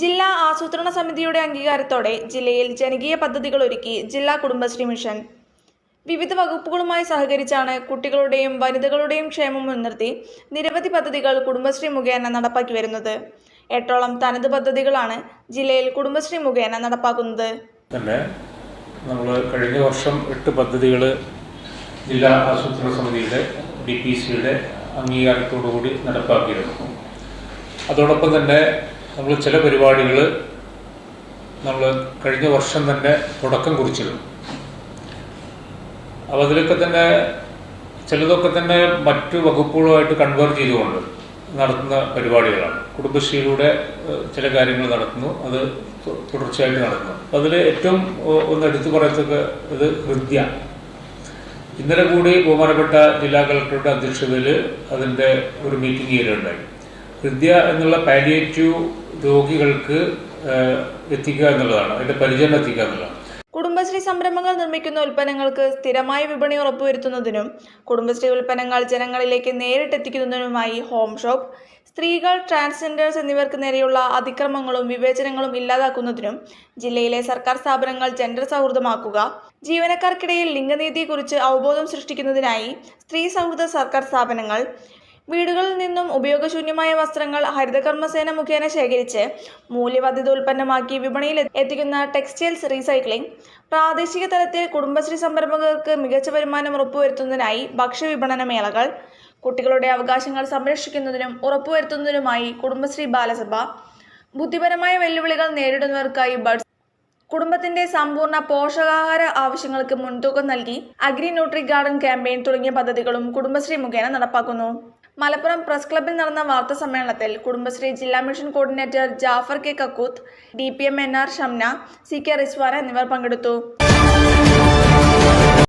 ജില്ലാ ആസൂത്രണ സമിതിയുടെ അംഗീകാരത്തോടെ ജില്ലയിൽ ജനകീയ പദ്ധതികൾ ഒരുക്കി ജില്ലാ കുടുംബശ്രീ മിഷൻ. വിവിധ വകുപ്പുകളുമായി സഹകരിച്ചാണ് കുട്ടികളുടെയും വനിതകളുടെയും ക്ഷേമം മുൻനിർത്തി നിരവധി പദ്ധതികൾ കുടുംബശ്രീ മുഖേന നടപ്പാക്കി വരുന്നത്. 8ഓളം തനത് പദ്ധതികളാണ് ജില്ലയിൽ കുടുംബശ്രീ മുഖേന നടപ്പാക്കുന്നത്. നമ്മൾ കഴിഞ്ഞ വർഷം 8 പദ്ധതികൾ ജില്ലാ ആസൂത്രണ സമിതിയുടെ DPCയുടെ അംഗീകാരത്തോടുകൂടി നടപ്പാക്കിയിരുന്നു. അതോടൊപ്പം തന്നെ നമ്മൾ ചില പരിപാടികൾ നമ്മൾ കഴിഞ്ഞ വർഷം തന്നെ തുടക്കം കുറിച്ചിരുന്നു. അപ്പോൾ അതിലൊക്കെ തന്നെ ചിലതൊക്കെ തന്നെ മറ്റു വകുപ്പുകളുമായിട്ട് കൺവേർട്ട് ചെയ്തുകൊണ്ട് നടത്തുന്ന പരിപാടികളാണ്. കുടുംബശ്രീയിലൂടെ ചില കാര്യങ്ങൾ നടത്തുന്നു, അത് തുടർച്ചയായിട്ട് നടത്തുന്നു. അതിൽ ഏറ്റവും ഒന്ന് എടുത്തു പറയത്തൊക്കെ ഇത് ഹൃദ്യ. ഇന്നലെ കൂടി ബഹുമാനപ്പെട്ട ജില്ലാ കളക്ടറുടെ അധ്യക്ഷതയിൽ അതിൻ്റെ ഒരു മീറ്റിംഗ് ചെയ്യുകയുണ്ടായി. ഹൃദ്യ എന്നുള്ള പാലിയേറ്റീവ് രോഗികൾക്ക് എത്തിക്കുക എന്നുള്ളതാണ്, അതിൻ്റെ പരിചരണം എത്തിക്കുക എന്നുള്ളതാണ്. കുടുംബശ്രീ സംരംഭങ്ങൾ നിർമ്മിക്കുന്ന ഉൽപ്പന്നങ്ങൾക്ക് സ്ഥിരമായ വിപണി ഉറപ്പുവരുത്തുന്നതിനും കുടുംബശ്രീ ഉൽപ്പന്നങ്ങൾ ജനങ്ങളിലേക്ക് നേരിട്ടെത്തിക്കുന്നതിനുമായി ഹോം ഷോപ്പ്, സ്ത്രീകൾ, ട്രാൻസ്ജെൻഡേഴ്സ് എന്നിവർക്ക് നേരെയുള്ള അതിക്രമങ്ങളും വിവേചനങ്ങളും ഇല്ലാതാക്കുന്നതിനും ജില്ലയിലെ സർക്കാർ സ്ഥാപനങ്ങൾ ജെൻഡർ സൗഹൃദമാക്കുക, ജീവനക്കാർക്കിടയിൽ ലിംഗനീതിയെക്കുറിച്ച് അവബോധം സൃഷ്ടിക്കുന്നതിനായി സ്ത്രീ സൗഹൃദ സർക്കാർ സ്ഥാപനങ്ങൾ, വീടുകളിൽ നിന്നും ഉപയോഗശൂന്യമായ വസ്ത്രങ്ങൾ ഹരിതകർമ്മസേന മുഖേന ശേഖരിച്ച് മൂല്യവർദ്ധിത ഉൽപ്പന്നമാക്കി വിപണിയിൽ എത്തിക്കുന്ന ടെക്സ്റ്റൈൽസ് റീസൈക്ലിംഗ്, പ്രാദേശിക തലത്തിൽ കുടുംബശ്രീ സംരംഭകർക്ക് മികച്ച വരുമാനം ഉറപ്പുവരുത്തുന്നതിനായി ഭക്ഷ്യവിപണന മേളകൾ, കുട്ടികളുടെ അവകാശങ്ങൾ സംരക്ഷിക്കുന്നതിനും ഉറപ്പുവരുത്തുന്നതിനുമായി കുടുംബശ്രീ ബാലസഭ, ബുദ്ധിപരമായ വെല്ലുവിളികൾ നേരിടുന്നവർക്കായി ബഡ്സ്, കുടുംബത്തിന്റെ സമ്പൂർണ്ണ പോഷകാഹാര ആവശ്യങ്ങൾക്ക് മുൻതൂക്കം നൽകി അഗ്രി ന്യൂട്രി ഗാർഡൻ ക്യാമ്പയിൻ തുടങ്ങിയ പദ്ധതികളും കുടുംബശ്രീ മുഖേന നടപ്പാക്കുന്നു. മലപ്പുറം പ്രസ് ക്ലബ്ബിൽ നടന്ന വാർത്താ സമ്മേളനത്തിൽ കുടുംബശ്രീ ജില്ലാ mission coordinator Jafar K Kakkooth, DPM NR Shamna, CK Rizwana എന്നിവർ പങ്കെടുത്തു.